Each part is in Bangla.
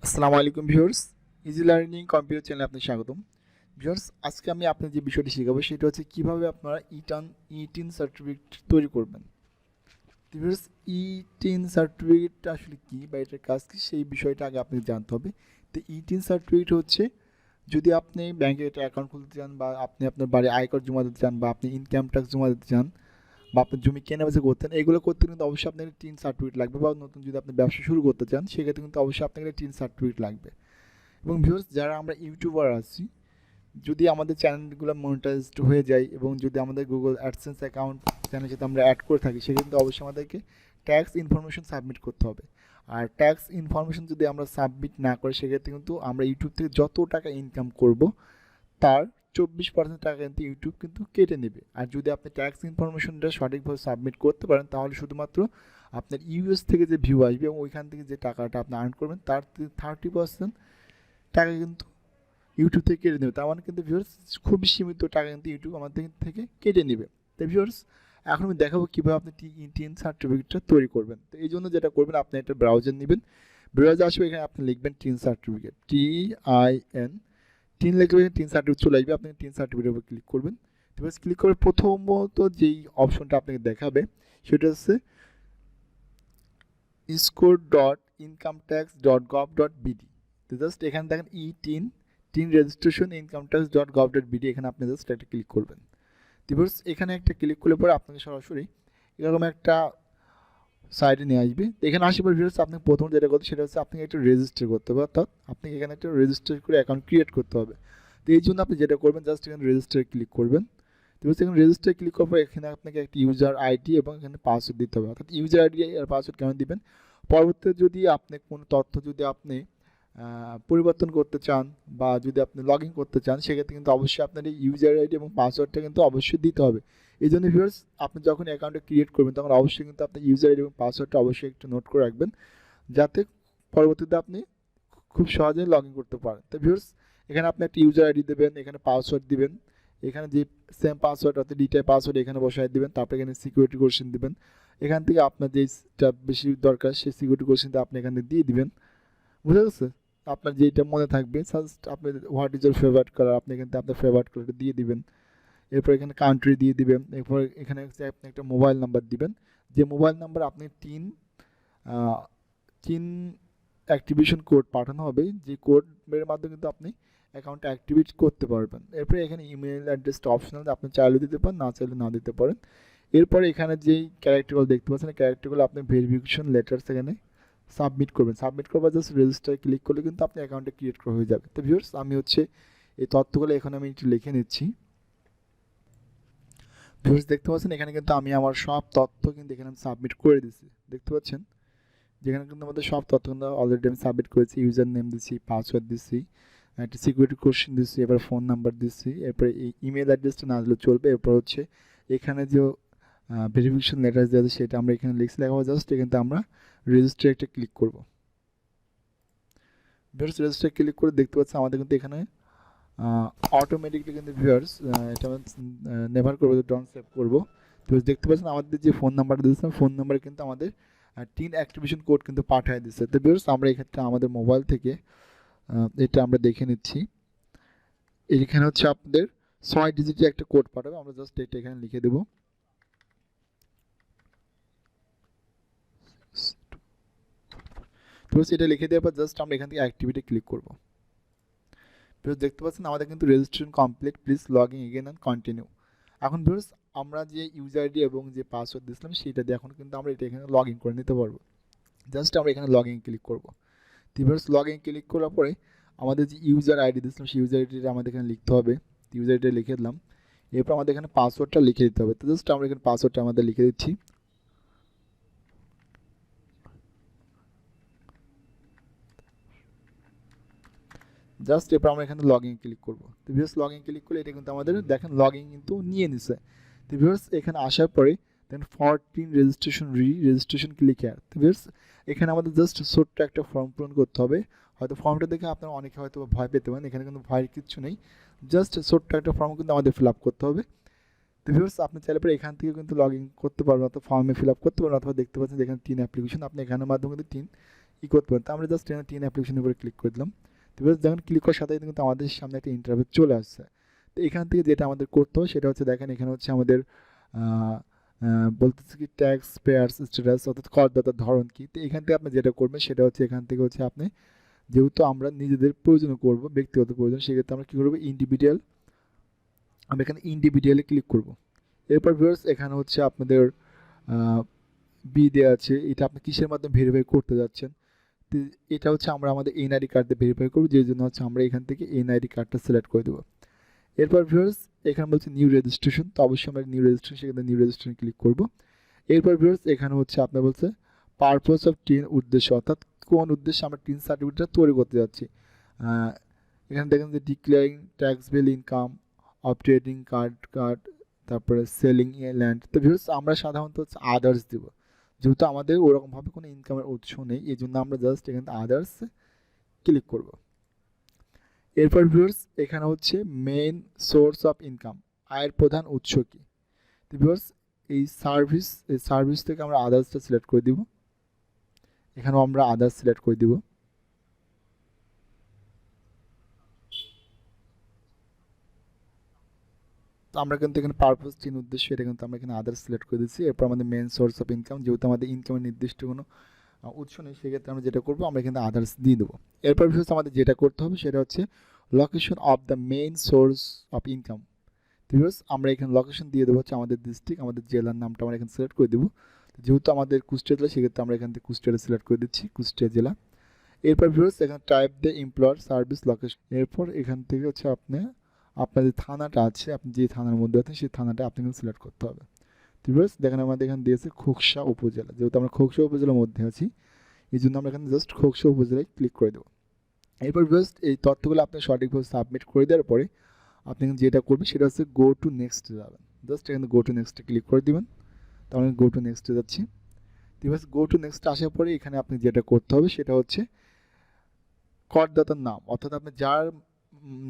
আসসালামু আলাইকুম ভিউয়ার্স, ইজি লার্নিং কম্পিউটার চ্যানেলে আপনাকে স্বাগতম। ভিউয়ার্স, আজকে আমি আপনাদের যে বিষয়টি শেখাবো সেটা হচ্ছে কিভাবে আপনারা ইটিন সার্টিফিকেট তৈরি করবেন। ভিউয়ার্স, ইটিন সার্টিফিকেটটা আসলে কি বা এটার কাজ কি সেই বিষয়টা আগে আপনাকে জানতে হবে। তো ইটিন সার্টিফিকেট হচ্ছে যদি আপনি ব্যাংকে একটা অ্যাকাউন্ট খুলতে চান বা আপনি আপনার বাড়ি আয়কর জমা দিতে চান বা আপনি ইনকাম ট্যাক্স জমা দিতে চান বা আপনার জমি কেনাবেচা করতেন, এগুলো করতে কিন্তু অবশ্যই আপনার টিন সার্টিফিকেট লাগবে। বা নতুন যদি আপনি ব্যবসা শুরু করতে চান সেক্ষেত্রে কিন্তু অবশ্যই আপনাকে টিন সার্টিফিকেট লাগবে। এবং ভিউয়ার্স, যারা আমরা ইউটিউবার আছি, যদি আমাদের চ্যানেলগুলো মনিটাইজড হয়ে যায় এবং যদি আমাদের গুগল অ্যাডসেন্স অ্যাকাউন্ট চ্যানেল যদি আমরা অ্যাড করে থাকি সেক্ষেত্রে অবশ্যই আমাদেরকে ট্যাক্স ইনফরমেশন সাবমিট করতে হবে। আর ট্যাক্স ইনফরমেশন যদি আমরা সাবমিট না করি সেক্ষেত্রে কিন্তু আমরা ইউটিউব থেকে যত টাকা ইনকাম করব তার 24% টাকা কিন্তু ইউটিউব কিন্তু কেটে নেবে। আর যদি আপনি ট্যাক্স ইনফরমেশনটা সঠিকভাবে সাবমিট করতে পারেন তাহলে শুধুমাত্র আপনার ইউএস থেকে যে ভিউ আসবে এবং ওইখান থেকে যে টাকাটা আপনি আর্ন করবেন তার 30% টাকা কিন্তু ইউটিউব থেকে কেটে নেবে। তার মানে কিন্তু ভিউয়ার্স খুবই সীমিত টাকা কিন্তু ইউটিউব আমাদের থেকে কেটে নেবে। তাই ভিউয়ার্স, এখন আমি দেখাবো কীভাবে আপনি টিএন সার্টিফিকেটটা তৈরি করবেন। তো এই জন্য যেটা করবেন, আপনি একটা ব্রাউজার নেবেন। ব্রাউজার আসবে, এখানে আপনি লিখবেন টিন সার্টিফিকেট, TIN, টিন লিখলে টিন সার্টিফিকেট চলে আসবে। আপনি টিন সার্টিফিকেটের উপর ক্লিক করবেন। ভিউয়ার্স, ক্লিক করে প্রথমত যেই অপশনটা আপনাকে দেখাবে সেটা হচ্ছে score.incometax.gov.bd। তো জাস্ট এখানে দেখেন টিন রেজিস্ট্রেশন incometax.gov.bd, এখানে আপনি জাস্ট একটা ক্লিক করবেন। ভিউয়ার্স, এখানে একটা ক্লিক করলে পরে আপনাকে সরাসরি এরকম একটা সাইটে নিয়ে আসবে। এখানে আসার পর ভিউয়ার্স, আপনি প্রথম যেটা করতে সেটা হচ্ছে আপনাকে একটা রেজিস্টার করতে হবে, অর্থাৎ আপনাকে এখানে একটা রেজিস্টার করে অ্যাকাউন্ট ক্রিয়েট করতে হবে। তো এই জন্য আপনি যেটা করবেন, জাস্ট এখানে রেজিস্টারে ক্লিক করবেন। তো এখানে রেজিস্টারে ক্লিক করার পর এখানে আপনাকে একটা ইউজার আইডি এবং এখানে পাসওয়ার্ড দিতে হবে। অর্থাৎ ইউজার আইডি আর পাসওয়ার্ড কেন দিবেন, পরবর্তীতে যদি আপনি কোনো তথ্য যদি আপনি পরিবর্তন করতে চান বা যদি আপনি লগ ইন করতে চান সেক্ষেত্রে কিন্তু অবশ্যই আপনার এই ইউজার আইডি এবং পাসওয়ার্ডটা কিন্তু অবশ্যই দিতে হবে। এই জন্য ভিউয়ার্স, আপনি যখন অ্যাকাউন্টটা ক্রিয়েট করবেন তখন অবশ্যই কিন্তু আপনার ইউজার আইডি এবং পাসওয়ার্ডটা অবশ্যই একটু নোট করে রাখবেন, যাতে পরবর্তীতে আপনি খুব সহজেই লগ ইন করতে পারেন। তো ভিউয়ার্স, এখানে আপনি একটা ইউজার আইডি দেবেন, এখানে পাসওয়ার্ড দিবেন, এখানে যে সেম পাসওয়ার্ড অর্থাৎ ডিটাই পাসওয়ার্ড এখানে বসায় দিবেন। তারপরে এখানে সিকিউরিটি কোশ্চেন দিবেন, এখান থেকে আপনার যেটা বেশি দরকার সেই সিকিউরিটি কোশ্চেনটা আপনি এখানে দিয়ে দিবেন। বুঝা গেছে? আপনার যেটা মনে থাকবে, জাস্ট আপনি what is your favourite colour, আপনি কিন্তু আপনার ফেভারিট কালারটা দিয়ে দিবেন। এরপর এখানে কান্ট্রি দিয়ে দিবেন। এরপর এখানে হচ্ছে আপনি একটা মোবাইল নাম্বার দিবেন, যে মোবাইল নাম্বার আপনি তিন অ্যাক্টিভেশন কোড পাঠানো হবে, যে কোডের মাধ্যমে কিন্তু আপনি অ্যাকাউন্টটা অ্যাক্টিভেট করতে পারবেন। এরপরে এখানে ইমেল অ্যাড্রেসটা অপশনাল, আপনি চাইলে দিতে পারেন, না চাইলে না দিতে পারেন। এরপরে এখানে যেই ক্যারেক্টারগুলো দেখতে পাচ্ছেন ক্যারেক্টারগুলো আপনি ভেরিফিকেশন লেটার এখানে সাবমিট করবেন। সাবমিট করবার জাস্ট রেজিস্টার ক্লিক করলে কিন্তু আপনি অ্যাকাউন্টটা ক্রিয়েট করা হয়ে যাবে। তো ভিউয়ার্স, আমি হচ্ছে এই তথ্যগুলো এখানে আমি একটু লিখে নিচ্ছি। ভিউয়ার্স, দেখতে পাচ্ছেন এখানে কিন্তু আমি আমার সব তথ্য কিন্তু এখানে আমি সাবমিট করে দিচ্ছি। দেখতে পাচ্ছেন যেখানে কিন্তু আমাদের সব তথ্য কিন্তু অলরেডি আমি সাবমিট করেছি। ইউজার নেম দিচ্ছি, পাসওয়ার্ড দিচ্ছি, একটা সিকিউরিটি কোশ্চেন দিচ্ছি, এবার ফোন নাম্বার দিচ্ছি, এরপরে এই ইমেল অ্যাড্রেসটা না দিলেও চলবে। এরপর হচ্ছে এখানে যে ভেরিফিকেশন লেটার দেওয়া আছে সেটা আমরা এখানে লিখছি, লেখা জাস্ট এখানে আমরা রেজিস্টার একটা ক্লিক করব। ভিউয়ার্স, রেজিস্টার ক্লিক করে দেখতে পাচ্ছি আমাদের কিন্তু এখানে অটোমেটিকলি কিন্তু ভিউয়ার্স এটা আমি নেভার করবো, ডন সেভ করবো। তো দেখতে পাচ্ছেন আমাদের যে ফোন নাম্বারটা দিয়েছিলাম ফোন নাম্বারে কিন্তু আমাদের টিন অ্যাক্টিভেশন কোড কিন্তু পাঠিয়ে দিচ্ছে। তো ভিউয়ার্স, আমরা এক্ষেত্রে আমাদের মোবাইল থেকে এটা আমরা দেখে নিচ্ছি। এখানে হচ্ছে আপনাদের 6 ডিজিটের একটা কোড পাঠাবে, আমরা জাস্ট এটা এখানে লিখে দেবো। তো এটা লিখে দেওয়ার পর জাস্ট আমরা এখান থেকে অ্যাক্টিভিটি ক্লিক করবো। ভিউয়ার্স, দেখতে পাচ্ছেন আমাদের কিন্তু registration complete, please log in again and continue. এখন ভিউয়ার্স, আমরা যে ইউজার আইডি এবং যে পাসওয়ার্ড দিয়েছিলাম সেটা দিয়ে এখন কিন্তু আমরা এটা এখানে লগ ইন করে নিতে পারবো। জাস্ট আমরা এখানে লগ ইন ক্লিক করবো। ভিউয়ার্স, লগ ইন ক্লিক করার পরে আমাদের যে ইউজার আইডি দিয়েছিলাম সেই ইউজার আইডিটা আমাদের এখানে লিখতে হবে। ইউজার আইডিটা লিখে দিলাম, এরপর আমাদের এখানে পাসওয়ার্ডটা লিখে দিতে হবে। তো জাস্ট আমরা এখানে পাসওয়ার্ডটা আমাদের লিখে দিচ্ছি। জাস্ট এরপর আমরা এখানে লগ ইন ক্লিক করবো। তো ভিউয়ার্স, লগ ইন ক্লিক করলে এটা কিন্তু আমাদের দেখেন লগ ইন কিন্তু নিয়ে নিছে। তো ভিউয়ার্স, এখানে আসার পরে দেন 14 রেজিস্ট্রেশন ক্লিক হেয়ার। তো ভিউয়ার্স, এখানে আমাদের জাস্ট ছোট্ট একটা ফর্ম পূরণ করতে হবে। হয়তো ফর্মটা দেখে আপনারা অনেকে হয়তো ভয় পেতে পারেন, এখানে কিন্তু ভয়ের কিচ্ছু নেই। জাস্ট ছোট্ট একটা ফর্ম কিন্তু আমাদের ফিল আপ করতে হবে। তো ভিউয়ার্স, আপনি চাইলে পরে এখান থেকে কিন্তু লগ ইন করতে পারবেন, অথবা ফর্মে ফিল আপ করতে পারবেন, অথবা দেখতে পাচ্ছেন এখানে টিন অ্যাপ্লিকেশন, আপনি এখানের মাধ্যমে কিন্তু টিন করতে পারেন। তো আমরা জাস্ট এখানে টিন অ্যাপ্লিকেশনের উপরে ক্লিক করে দিলাম। তো যখন ক্লিক করার সাথে কিন্তু আমাদের সামনে একটা ইন্টারভিউ চলে আসছে। তো এখান থেকে যেটা আমাদের করতে হবে সেটা হচ্ছে দেখেন এখানে হচ্ছে আমাদের বলতেছে কি ট্যাক্স পেয়ার্স স্ট্যাটাস অর্থাৎ করদাতার ধরন কি। তো এখান থেকে আপনি যেটা করবেন সেটা হচ্ছে এখান থেকে হচ্ছে আপনি যেহেতু আমরা নিজেদের প্রয়োজনে করব ব্যক্তিগত প্রয়োজন, সেক্ষেত্রে আমরা কী করবো ইন্ডিভিজুয়াল, আমরা এখানে ইন্ডিভিজুয়ালি ক্লিক করব। এরপর ভিউয়ার্স এখানে হচ্ছে আপনাদের বি দেওয়া আছে, এটা আপনি কিসের মাধ্যমে ভেরিফাই করতে যাচ্ছেন। তো এটা হচ্ছে আমরা আমাদের এনআইডি কার্ড দিয়ে ভেরিফাই করবো, যে জন্য হচ্ছে আমরা এখান থেকে এনআইডি কার্ডটা সিলেক্ট করে দেবো। এরপর ভিউয়ার্স এখানে বলছে নিউ রেজিস্ট্রেশন, তো অবশ্যই আমরা নিউ রেজিস্ট্রেশন, সেখানে নিউ রেজিস্ট্রেশন ক্লিক করব। এরপর ভিউয়ার্স এখানে হচ্ছে আপনার বলছে পারপোজ অফ টিন, উদ্দেশ্য অর্থাৎ কোন উদ্দেশ্যে আমরা টিন সার্টিফিকেটটা তৈরি করতে যাচ্ছি। এখানে দেখেন যে ডিক্লেয়ারিং ট্যাক্স বিল ইনকাম, অপারেটিং কার্ড, তারপরে সেলিং ল্যান্ড। তো ভিউয়ার্স আমরা সাধারণত হচ্ছে আদার্স দিব, যেহেতু আমাদের ওরকমভাবে কোনো ইনকামের উৎস নেই, এই জন্য আমরা জাস্ট এখানে আদার্স ক্লিক করব। এরপর ভিউয়ার্স এখানে হচ্ছে মেইন সোর্স অফ ইনকাম, আয়ের প্রধান উৎস কি। তো ভিউয়ার্স এই সার্ভিস থেকে আমরা আদার্সটা সিলেক্ট করে দিব, এখানেও আমরা আদার্স সিলেক্ট করে দিব। তো আমরা কিন্তু এখানে পারপোজ চিন উদ্দেশ্য, এটা কিন্তু আমরা এখানে আদার্স সিলেক্ট করে দিচ্ছি। এরপর আমাদের মেইন সোর্স অফ ইনকাম, যেহেতু আমাদের ইনকামের নির্দিষ্ট কোনো উৎস নেই, সেক্ষেত্রে আমরা যেটা করবো আমরা এখানে আদার্স দিয়ে দেবো। এরপর ভিউয়ার্স আমাদের যেটা করতে হবে সেটা হচ্ছে location of the main source of income. Viewers আমরা এখানে লোকেশন দিয়ে দেবো হচ্ছে আমাদের ডিস্ট্রিক্ট, আমাদের জেলার নামটা আমরা এখানে সিলেক্ট করে দেবো। যেহেতু আমাদের কুষ্টিয়া জেলা, সেক্ষেত্রে আমরা এখান থেকে কুষ্টিয়াটা সিলেক্ট করে দিচ্ছি, কুষ্টিয়া জেলা। এরপর ভিউয়ার্স এখানে type the employer service location, এরপর এখান থেকে হচ্ছে আপনি আপনার যে থানাটা আছে, আপনি যে থানার মধ্যে আছেন সেই থানাটা আপনি কিন্তু সিলেক্ট করতে হবে। ভিউয়ার্স দেখেন আমাদের এখানে দিয়েছে খোকসা উপজেলা, যেহেতু আমরা খোকসা উপজেলার মধ্যে আছি, এই জন্য আমরা এখানে জাস্ট খোকসা উপজেলায় ক্লিক করে দেবো। এরপর জাস্ট এই তথ্যগুলো আপনি সঠিকভাবে সাবমিট করে দেওয়ার পরে আপনি যেটা করবেন সেটা হচ্ছে গো টু নেক্সট যাবেন। জাস্ট এখানে গো টু নেক্সটে ক্লিক করে দিবেন। তাহলে গো টু নেক্সটে যাচ্ছি। ঠিক গো টু নেক্সট আসার পরে এখানে আপনি যেটা করতে হবে সেটা হচ্ছে করদাতার নাম, অর্থাৎ আপনি যার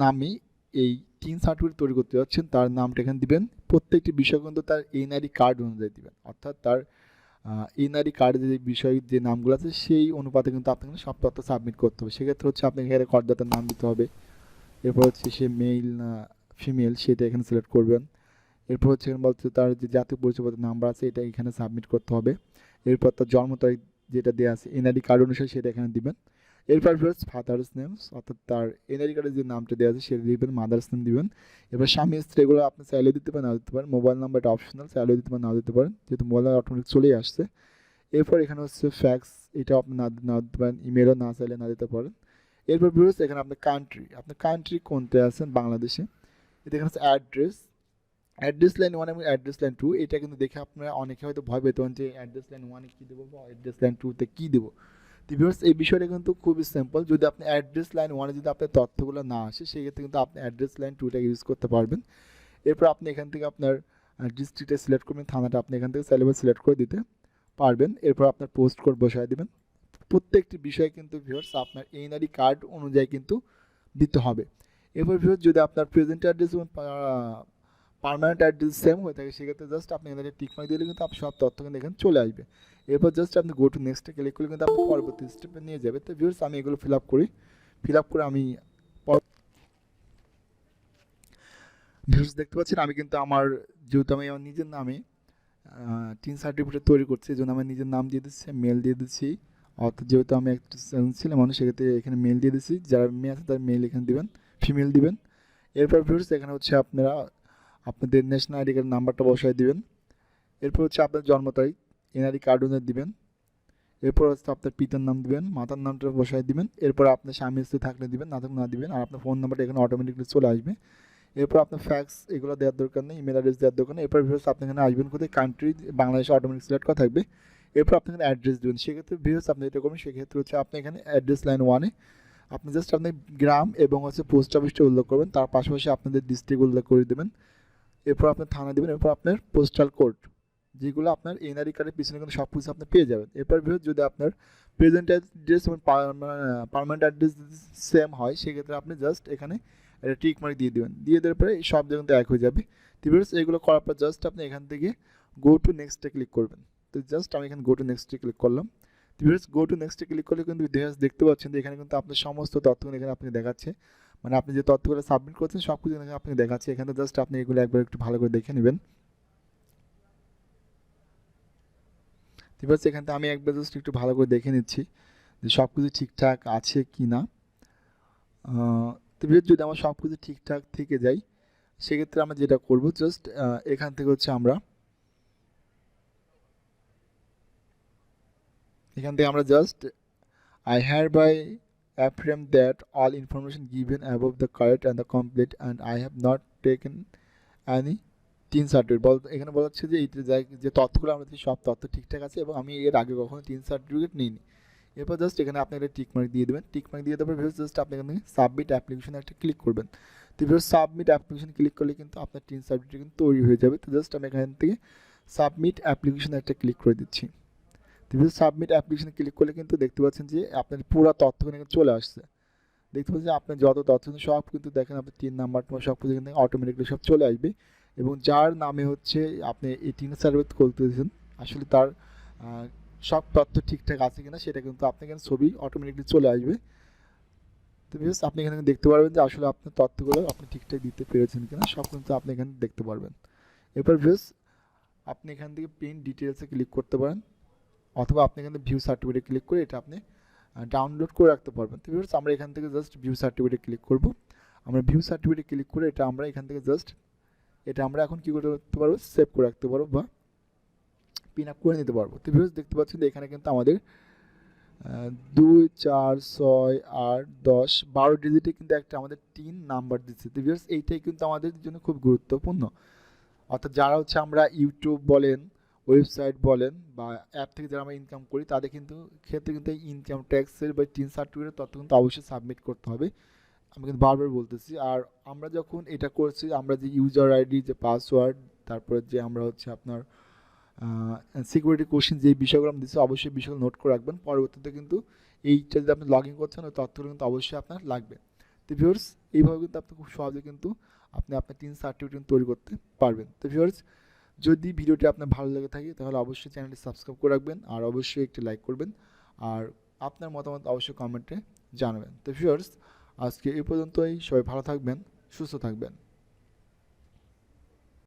নামে এই টিন সার্টিফিকেট তৈরি করতে যাচ্ছেন তার নামটা এখানে দিবেন। প্রত্যেকটি বিষয় কিন্তু তার এনআইডি কার্ড অনুযায়ী দিবেন, অর্থাৎ তার এনআইডি কার্ডে যে বিষয় যে নামগুলো আছে সেই অনুপাতে কিন্তু আপনাকে সব তথ্য সাবমিট করতে হবে। সেক্ষেত্রে হচ্ছে আপনাকে এখানে করদাতার নাম দিতে হবে, এরপর হচ্ছে সে মেল না ফিমেল সেটা এখানে সিলেক্ট করবেন। এরপর হচ্ছে এখানে বলছে তার যে জাতীয় পরিচয়পত্রের নাম্বার আছে এটা এখানে সাবমিট করতে হবে। এরপর তার জন্ম তারিখ যেটা দেওয়া আছে এনআইডি কার্ড অনুসারে সেটা এখানে দিবেন। এরপর ফাদার্স নেমস, অর্থাৎ তার এনআইডি কার্ডে যে নামটা দেওয়া আছে সেটা দিবেন, মাদার্স নেম দিবেন। এবার স্বামী স্ত্রী এগুলো আপনি চাইলেও দিতে পারেন, নাও দিতে পারেন। মোবাইল নাম্বারটা অপশনাল, চাইলেও দিতে পারেন, নাও দিতে পারেন, যেহেতু মোবাইল নাম্বার অটোমেটিক চলেই আসছে। এরপর এখানে হচ্ছে ফ্যাক্স, এটাও আপনি না দিতে পারেন, ইমেলও না চাইলে না দিতে পারেন। এরপর ভিউয়ার্স এখানে আপনার কান্ট্রি কোনতে আছেন, বাংলাদেশে। এটা এখানে হচ্ছে অ্যাড্রেস লাইন 1 এবং অ্যাড্রেস লাইন 2, এটা কিন্তু দেখে আপনারা অনেকে হয়তো ভয় পেতেন যে অ্যাড্রেস লাইন 1 এ কী দেবো বা অ্যাড্রেস লাইন 2-তে কী দেবো। তো ভিউয়ার্স এই বিষয়টা কিন্তু খুবই সিম্পল, যদি আপনি অ্যাড্রেস লাইন 1 এ যদি আপনার তথ্যগুলো না আসে সেক্ষেত্রে কিন্তু আপনি অ্যাড্রেস লাইন 2টা ইউজ করতে পারবেন। এরপর আপনি এখান থেকে আপনার ডিস্ট্রিক্টে সিলেক্ট করবেন, থানাটা আপনি এখান থেকে চাইলে সিলেক্ট করে দিতে পারবেন। এরপর আপনার পোস্ট কোড বসায় দেবেন। প্রত্যেকটি বিষয় কিন্তু ভিউয়ার্স আপনার এনআইডি কার্ড অনুযায়ী কিন্তু দিতে হবে। এরপর ভিউয়ার্স যদি আপনার প্রেজেন্ট অ্যাড্রেস এবং পার্মানেন্ট অ্যাড্রেস সেম হয়ে থাকে সেক্ষেত্রে জাস্ট আপনি এখানে টিক মার্ক দিলে কিন্তু আপনার সব তথ্য কিন্তু এখানে চলে আসবে। এরপর জাস্ট আপনি গো টু নেক্সটে ক্লিক করলে কিন্তু আপনি পরবর্তী স্টেপে নিয়ে যাবে। তো ভিউয়ার্স আমি এগুলো ফিল আপ করে আমি ভিউয়ার্স দেখতে পাচ্ছেন আমি কিন্তু আমার যেহেতু আমি আমার নিজের নামে টিন সার্টিফিকেট তৈরি করছি, এই জন্য আমার নিজের নাম দিয়ে দিচ্ছি, মেল দিয়ে দিচ্ছি। অর্থাৎ যেহেতু আমি একটা ছেলে মানুষ সেক্ষেত্রে এখানে মেল দিয়ে দিচ্ছি, যারা মেয়ে আছে তার মেল এখানে দিবেন, ফিমেল দিবেন। এরপর ভিউয়ার্স এখানে হচ্ছে আপনারা আপনাদের ন্যাশনাল আইডি কার্ড নাম্বারটা বসায় দিবেন। এরপর হচ্ছে আপনার জন্ম তারিখ এনআইডি কার্ড অনুযায়ী দিবেন। এরপর হচ্ছে আপনার পিতার নাম দিবেন, মাতার নামটা বসায় দিবেন। এরপর আপনার স্বামী স্ত্রী থাকলে দিবেন, না থাকলে না দিবেন। আর আপনার ফোন নাম্বারটা এখানে অটোমেটিকলি চলে আসবে। এরপর আপনার ফ্যাক্স এগুলো দেওয়ার দরকার নেই, ইমেল অ্যাড্রেস দেওয়ার দরকার নেই। এরপর ভিউয়ার্স আপনি এখানে আসবেন কোথায়, কান্ট্রি বাংলাদেশে অটোমেটিক সিলেক্ট করা থাকবে। এরপর আপনি এখানে অ্যাড্রেস দেবেন। সেক্ষেত্রে ভিউয়ার্স আপনি যেটা করবেন সেক্ষেত্রে হচ্ছে আপনি এখানে অ্যাড্রেস লাইন 1-এ আপনি জাস্ট আপনি গ্রাম এবং হচ্ছে পোস্ট অফিসটা উল্লেখ করবেন, তার পাশাপাশি আপনাদের ডিস্ট্রিক্ট উল্লেখ করে দেবেন। এরপর আপনার থানা দেবেন, এরপর আপনার পোস্টাল কোড যেগুলো আপনার এনআরই কার্ডের পিছনে কিন্তু সব কিছু আপনি পেয়ে যাবেন। এরপর যদি আপনার প্রেজেন্ট অ্যাড্রেস এবং পার্মানেন্ট অ্যাড্রেস সেম হয় সেক্ষেত্রে আপনি জাস্ট এখানে একটা টিক মার্ক দিয়ে দেবেন, দিয়ে দেওয়ার পরে সব জায়গা কিন্তু এক হয়ে যাবে। ভিউয়ার্স এগুলো করার পর জাস্ট আপনি এখান থেকে গো টু নেক্সটে ক্লিক করবেন। তো জাস্ট আমি এখানে গো টু নেক্সটে ক্লিক করলাম। ভিউয়ার্স গো টু নেক্সটে ক্লিক করলে কিন্তু দেখতে পাচ্ছেন যে এখানে কিন্তু আপনার সমস্ত তথ্যগুলো এখানে আপনি দেখাচ্ছে, মানে আপনি যে তথ্যগুলো সাবমিট করছেন সব কিছু এখানে আপনি দেখাচ্ছে। এখানে জাস্ট আপনি এগুলো একবার একটু ভালো করে দেখে নেবেন। ভিউয়ার্স এখান থেকে আমি একবার জাস্ট একটু ভালো করে দেখে নিচ্ছি যে সব কিছু ঠিকঠাক আছে কি না। তো ভিউয়ার্স যদি আমার সব কিছু ঠিকঠাক থেকে যায় সেক্ষেত্রে আমরা যেটা করব জাস্ট এখান থেকে হচ্ছে আমরা just I hereby affirm that all information given above the correct and the complete and I have not taken any tin certificate এখানে বলা হচ্ছে যে এইটা যে তথ্যগুলো আমরা দিচ্ছি সব তথ্য ঠিকঠাক আছে এবং আমি এর আগে কখনো টিন সার্টিফিকেট নিইনি। এরপর জাস্ট এখানে আপনি একটা টিক মার্ক দিয়ে দেবেন। টিক মার্ক দিয়ে দেওয়ার পর জাস্ট আপনি এখানে সাবমিট অ্যাপ্লিকেশন একটা ক্লিক করবেন। তো সাবমিট অ্যাপ্লিকেশন ক্লিক করলে কিন্তু আপনার টিন সার্টিফিকেট কিন্তু তৈরি হয়ে যাবে। তো জাস্ট আমি এখান থেকে সাবমিট অ্যাপ্লিকেশন একটা ক্লিক করে দিচ্ছি। সাবমিট অ্যাপ্লিকেশনে ক্লিক করলে কিন্তু দেখতে পাচ্ছেন যে আপনার পুরো তথ্য কিন্তু চলে আসছে। দেখতে পাচ্ছেন যে আপনার যত তথ্য সব কিন্তু দেখেন আপনি 3 নাম্বার সব কিছু কিন্তু অটোমেটিকলি সব চলে আসবে এবং যার নামে হচ্ছে আপনি এই টিন সার্টিফিকেট করতেছেন আসলে তার সব তথ্য ঠিকঠাক আছে কিনা সেটা কিন্তু আপনি এখানে ছবি অটোমেটিকলি চলে আসবে। তো বিকজ আপনি এখানে দেখতে পারবেন যে আসলে আপনার তথ্যগুলো আপনি ঠিকঠাক দিতে পেরেছেন কিনা সব কিন্তু আপনি এখানে দেখতে পারবেন। এরপর ভিউস আপনি এখান থেকে প্রিন্ট ডিটেলসে ক্লিক করতে পারেন অথবা আপনি এখানে ভিউ সার্টিফিকেট ক্লিক করে এটা আপনি ডাউনলোড করে রাখতে পারবেন। তো ভিউয়ার্স আমরা এখান থেকে জাস্ট ভিউ সার্টিফিকেট ক্লিক করব। আমরা ভিউ সার্টিফিকেট ক্লিক করে এটা আমরা এখান থেকে জাস্ট এটা আমরা এখন কী করতে পারবো সেভ করে রাখতে পারবো বা পিন আপ করে নিতে পারবো। তো ভিউয়ার্স দেখতে পাচ্ছেন যে এখানে কিন্তু আমাদের 2 4 6 8 10 12 ডিজিটে কিন্তু একটা আমাদের টিন নাম্বার দিচ্ছে। তো ভিউয়ার্স এইটাই কিন্তু আমাদের জন্য খুব গুরুত্বপূর্ণ। অর্থাৎ যারা হচ্ছে আমরা ইউটিউব বলেন ওয়েবসাইট বলেন বা অ্যাপ থেকে যারা আমরা ইনকাম করি তাদের কিন্তু ক্ষেত্রে কিন্তু এই ইনকাম ট্যাক্সের বা টিন সার্টিফিকেটের তথ্য কিন্তু অবশ্যই সাবমিট করতে হবে। আমি কিন্তু বারবার বলতেছি। আর আমরা যখন এটা করছি আমরা যে ইউজার আইডি যে পাসওয়ার্ড তারপরে যে আমরা হচ্ছে আপনার সিকিউরিটি কোশ্চেন যে বিষয়গুলো আমরা দিচ্ছি অবশ্যই বিষয়গুলো নোট করে রাখবেন। পরবর্তীতে কিন্তু এইটা যদি আপনি লগ ইন করছেন ওই তথ্যগুলো কিন্তু অবশ্যই আপনার লাগবে। তো ভিউয়ার্স এইভাবে কিন্তু আপনি খুব সহজে কিন্তু আপনি আপনার টিন সার্টিফিকেট তৈরি করতে পারবেন। তো ভিউয়ার্স যদি ভিডিওটি আপনার ভালো লেগে থাকে তাহলে অবশ্যই চ্যানেলটি সাবস্ক্রাইব করে রাখবেন আর অবশ্যই একটি লাইক করবেন আর আপনার মতামত অবশ্যই কমেন্টে জানাবেন। তো ভিউয়ার্স আজকে এই পর্যন্তই, সবাই ভালো থাকবেন, সুস্থ থাকবেন।